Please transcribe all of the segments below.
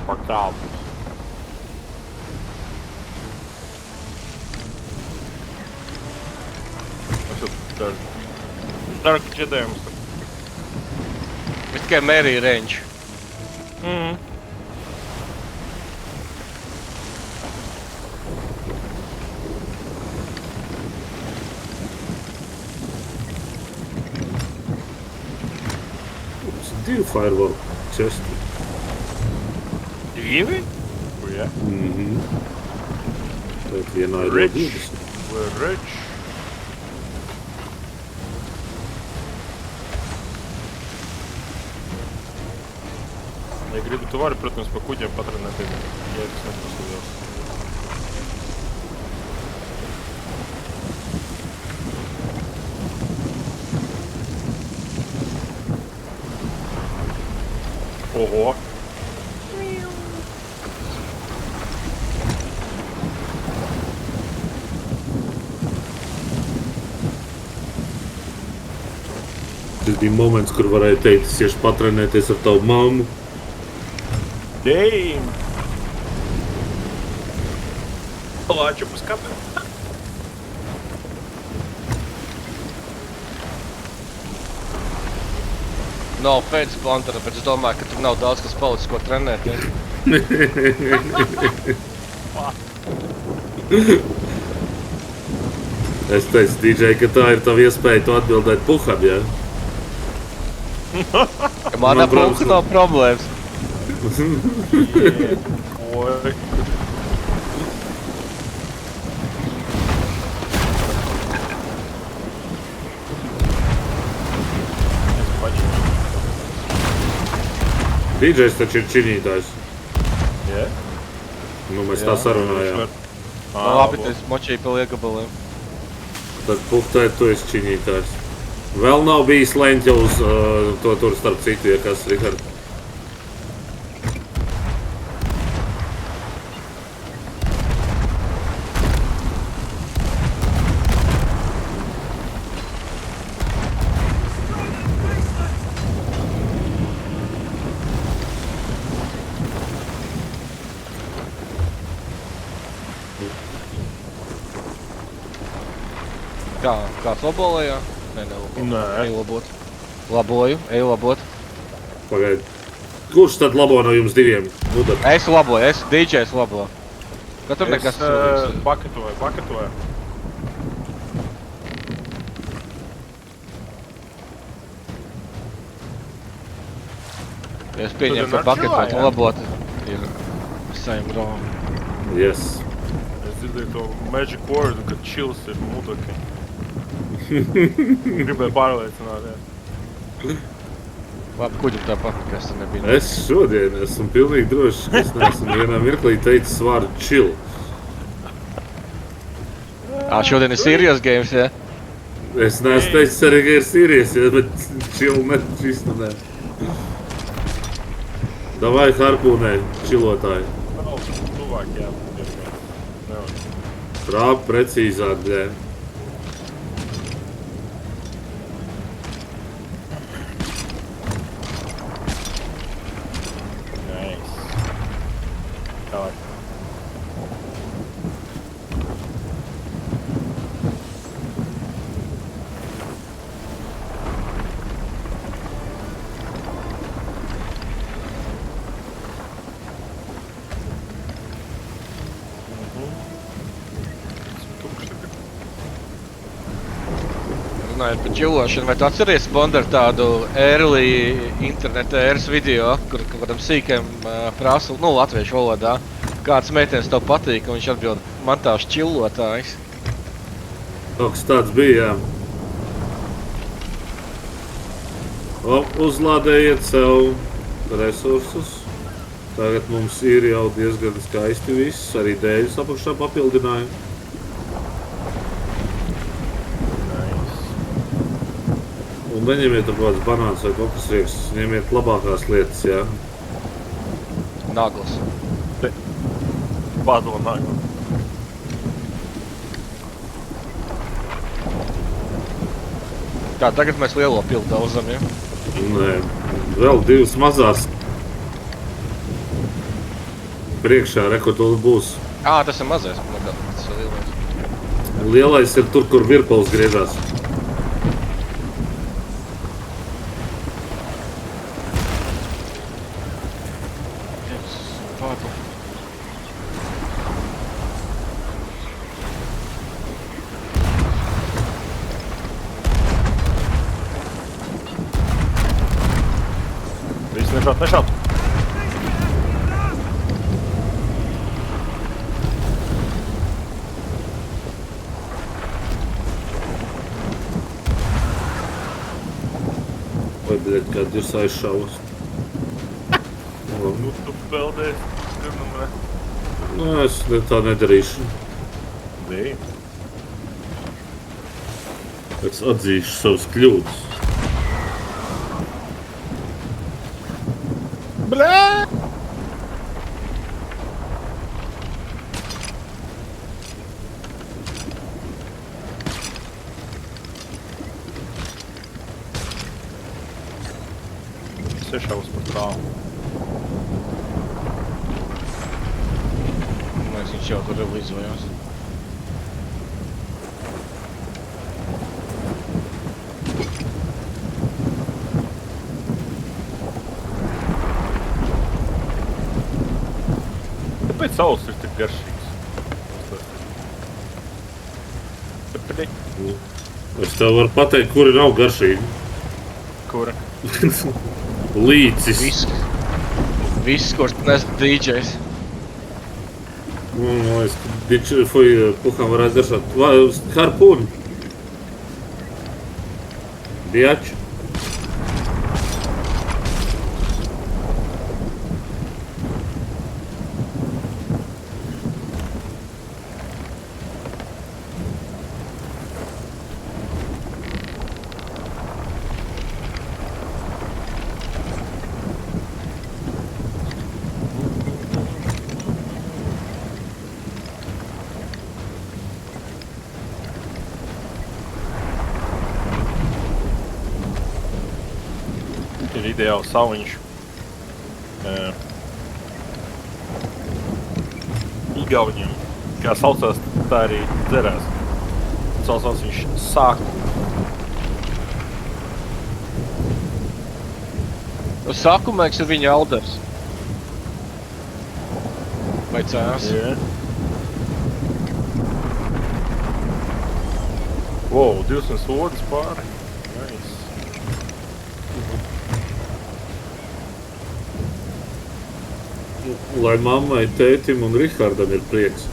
Pakāp. Dark Jedējums. Bet tikai mērīja range. Divi firewall chesti. Divi? Jā. Tad vienā ir Rich. 20. We're rich. Ja gribi, tu vari, protams, pa kuģiem patrenēties, ja tas neprasījās. Oho! Tas bija moments, kur varēja teikt, es iešu patrenēties ar tavu mammu. Damn! Lāču pa skatu. No offense, Plantera, bet es domāju, ka tur nav daudz, kas palicis, ko trenēties. Es teicu, DJ, ka tā ir tava iespēja tu atbildēt puham, jā? Manā punktu nav problēmas. Oi. DJs taču ir činītājs. Jā? Nu, mēs tā sarunājām. Labi, tas močīja pa liegabaliem. Tad puhtē tu esi činītājs. Vēl nav bijis leņķa uz to tur starp citu, ja kas, Rihard? Kāds labolējā? Nē, Nē. Eju labot. Laboju, eju labot. Pagaid. Kurš tad labo no jums diviem? Nu, tad. Es laboju, es DJs labo. Ka tur nekas Es paketoju. Es pieņemu, ka Tu paketot jā? un labot ir same wrong. Yes. Es dzirdēju to magic word, kad chills ir mudaki. Gribēju pārliecināt, jā. Labi, kuģim tāpat nekas tur nebija. Es šodien esmu pilnīgi drošs, ka es neesmu vienā mirklī teicis vārdu chill. Šodien ir serious games, jā? Es neesmu teicis arī, ka ir serious, ja, bet chill ne, šis ne. Davai harpūnē, chillotāji. Nav tuvāk, jā. Nevar. Trāp precīzāk, bļē. Nice. Tālāk. Runājot par čilošanu, vai tu atceries, Bonder, tādu early interneta ēras video, kur kādam sīkiem prasa, nu, latviešu valodā, kāds meitenes tev patīk, un viņš atbild, man tās čilotājs. Kaut kas tāds bija, jā. Uzlādējiet sev resursus. Tagad mums ir jau diezgan skaisti viss, arī dēļas apakšā papildinājumi. Un neņemiet tur kāds banāns vai kaut kas rieks, ņemiet labākās lietas, jā. Nagls. Bādo naglu. Tā, tagad mēs lielo pildu daudzam, ja? Nē, vēl divas mazās. priekšā, re, kur tur būs. Tas ir mazais. Tas ir lielais. Lielais ir tur, kur virpuls griežās. Viss nešaut. Vai, bļēt, kād jūs aizšaus. Nu, tu peldēsi. Tur numurē. Nu, es tā nedarīšu. Bija. Es atzīšu savus kļūdas. Blē! Sešaus par tālu. Viņš jau tur realizējās. Kāpēc saules ir tik garšīgs? Kāpēc? Es tev varu pateikt, kuri nav garšīgi. Kura? Līcis. Viss, kur nes DJs. Es puhām varētu garšāt. Harpūni. Diači. Ir ideāls sauliņš. Igauniem, kā saucās, tā arī dzerās. Saucās viņš sāku. Sākumēks ir viņa alders. Vai cēs? Jā. Wow, 200 sodas pāri. Nice. Lai mammai, tētim un Rihardam ir prieks.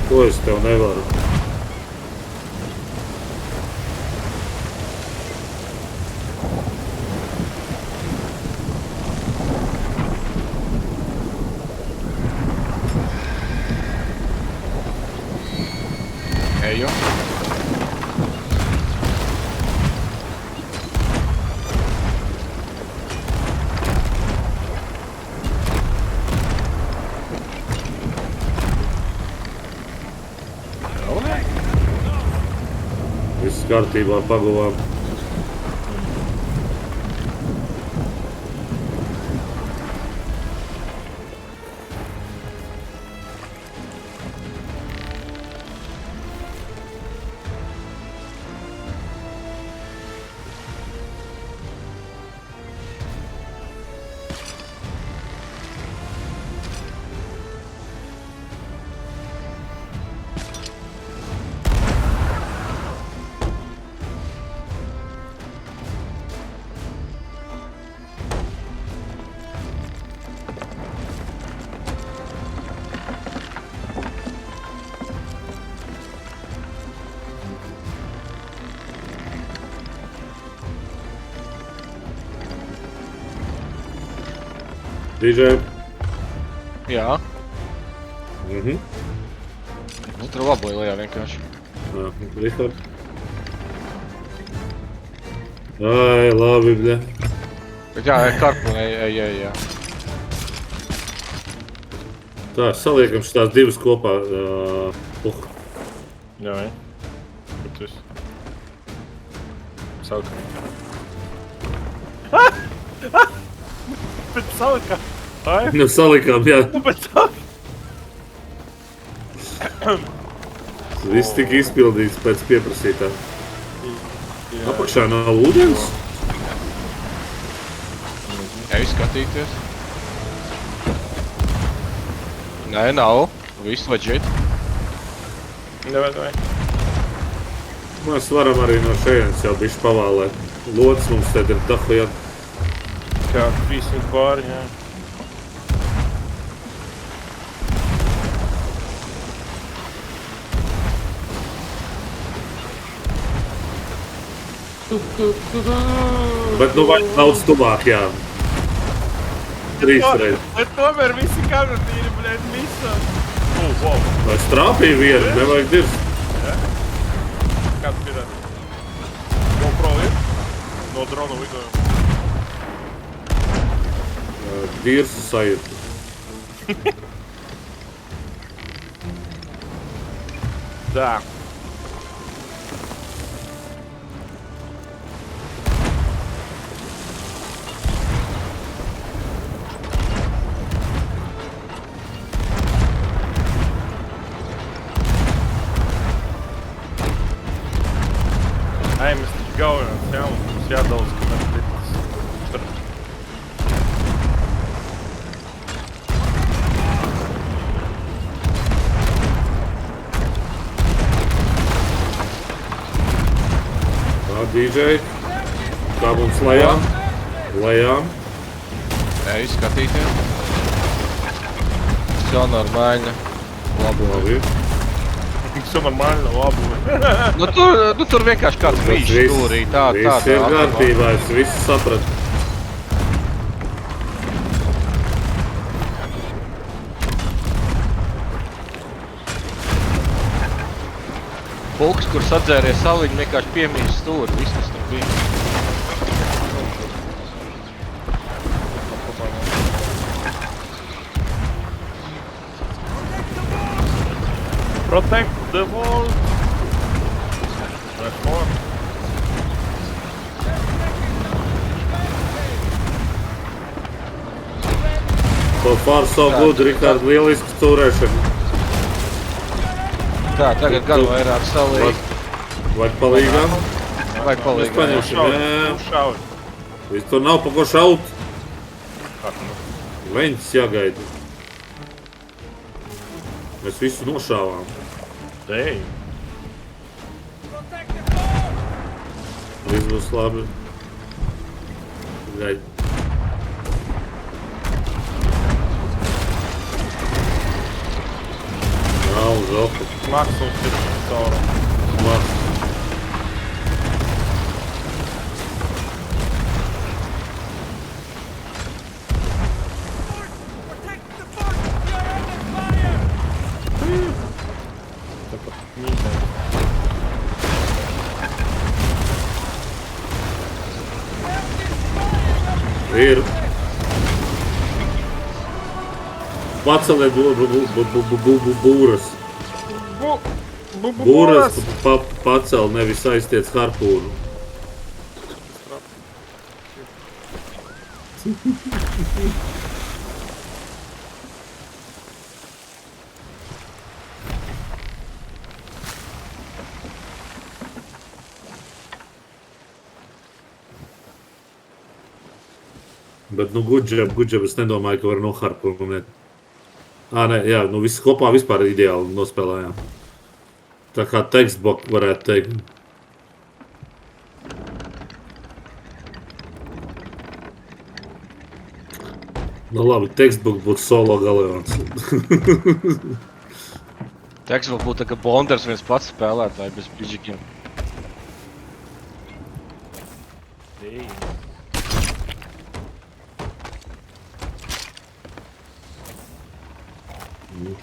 Ko es tev nevaru? Eju. Viss kārtībā paguvām. DJ. Jā. Tur laboja lejā vienkārši. Jā, Rihard. Ai, labi, bļa. Bet jā, karpuni, ej. Tā, saliekam šitās divas kopā. Jā, jā. Bet tu esi. Sauk. Bet saukā. Ai? Nu, salikām, jā. Nu, bet sauk. Viss tika izpildīts pēc pieprasītā. Apakšā nav ūdens? Ej skatīties. Nē, nav. Viss legit. Nevajag. Mēs varam arī no šejienes jau bišķi pavālēt. Lods mums te ir dahujāt. Kā 300 bāri, jā. Bet nu vajag daudz tuvāk, jā. 3 reizes. Bet tomēr visi kamertīri, bļēt, misā. Wow. Vai strāpīja vienu, nevajag dirst. Kāds pirāt? GoPro ir? No drona lidojuma. Dirsu sajūta. Tā. Ai, mēs taču gaujām, jā, mums jādaudz, ka mēs litas. Tā, DJ. Kā mums lejām? Lejām. Ej skatīties. Все нормально. Labi. Все нормально, labi. Nu tur vienkārši kāds mīšs stūrī, tā. Viss ir kārtībā, es visu sapratu. Pulks, kur sadzēries saliņu, vienkārši piemīst stūri, viss kas tur bija. Protect the wall. That's more. So far so good, Rihard, lieliski stūrēšana. Tā, tagad gan vairāk salīgi. Vajag palīgām. Vajag Mēs palīgām. paņemsim, jā. Šauj. Viss tur nav pa ko šaut. Kā tu nu? Leņķis jāgaida. Mēs visu nošāvām. Dei. Viss būs labi. Gaid. Nav uz opu. Maksums ir caurā. Maks. Tāpat mītē. Ir. Paceliet būras. Būras pacel, nevis aiztiec harpūnu. Bet, nu, good job, es nedomāju, ka var noharpunēt. Nē, jā, nu, visi kopā vispār ideāli nospēlējām. Tā kā tekstbok varētu teikt. Nu, labi, tekstbok būtu solo galeons. Teks vēl būtu tā, ka Bonders viens pats spēlētāji bez pidžikiem. Dei. Nu,